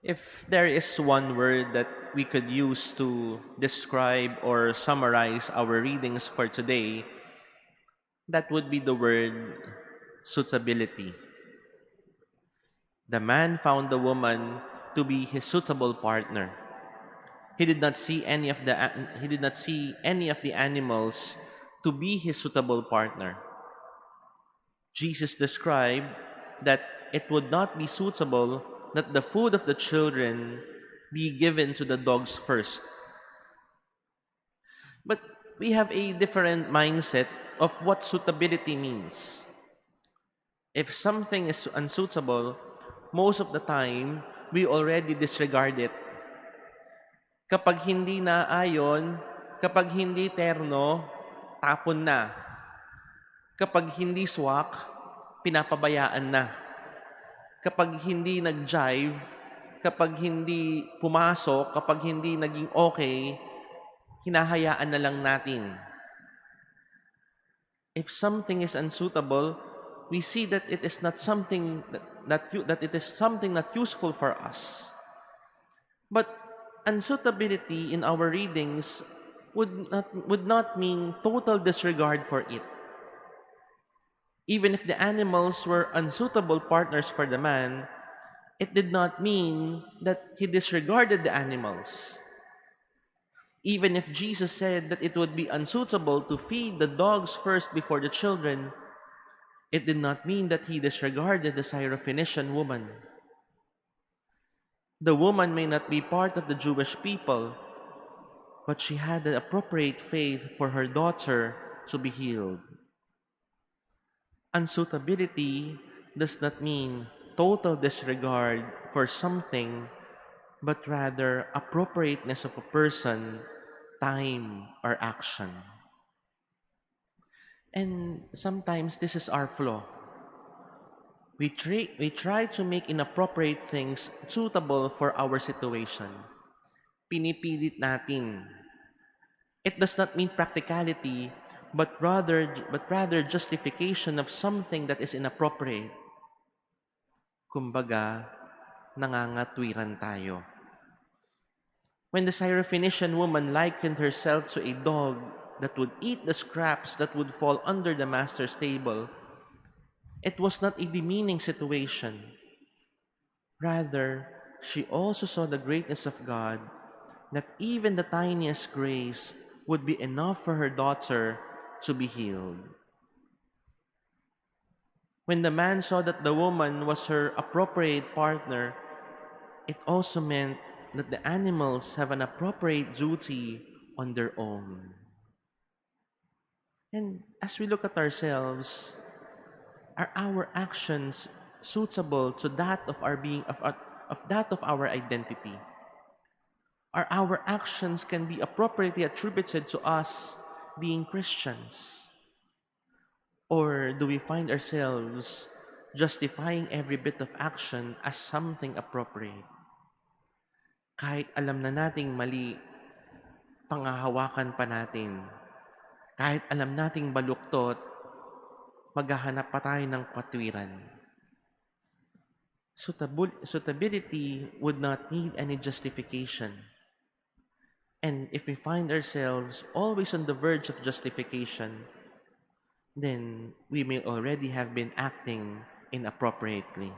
If there is one word that we could use to describe or summarize our readings for today, that would be the word suitability. The man found the woman to be his suitable partner. He did not see any of the animals to be his suitable partner. Jesus described that it would not be suitable that the food of the children be given to the dogs first. But we have a different mindset of what suitability means. If something is unsuitable, most of the time, we already disregard it. Kapag hindi naayon, kapag hindi terno, tapon na. Kapag hindi swak, pinapabayaan na. Kapag hindi nag-jive, kapag hindi pumasok, kapag hindi naging okay, hinahayaan na lang natin. If something is unsuitable, we see that it is not something that it is something not useful for us. But unsuitability in our readings would not mean total disregard for it. Even if the animals were unsuitable partners for the man, it did not mean that he disregarded the animals. Even if Jesus said that it would be unsuitable to feed the dogs first before the children, it did not mean that he disregarded the Syrophoenician woman. The woman may not be part of the Jewish people, but she had the appropriate faith for her daughter to be healed. Unsuitability does not mean total disregard for something, but rather appropriateness of a person, time, or action. And sometimes this is our flaw. We try to make inappropriate things suitable for our situation. Pinipilit natin. It does not mean practicality, but rather justification of something that is inappropriate. Kumbaga, nangangatwiran tayo. When the Syrophoenician woman likened herself to a dog that would eat the scraps that would fall under the master's table, it was not a demeaning situation. Rather, she also saw the greatness of God, that even the tiniest grace would be enough for her daughter to be healed. When the man saw that the woman was her appropriate partner, it also meant that the animals have an appropriate duty on their own. And as we look at ourselves, are our actions suitable to that of our identity? Are our actions can be appropriately attributed to us being Christians? Or do we find ourselves justifying every bit of action as something appropriate? Kahit alam na nating mali, pangahawakan pa natin. Kahit alam nating baluktot, maghahanap pa tayo ng katwiran. Suitability would not need any justification. And if we find ourselves always on the verge of justification, then we may already have been acting inappropriately.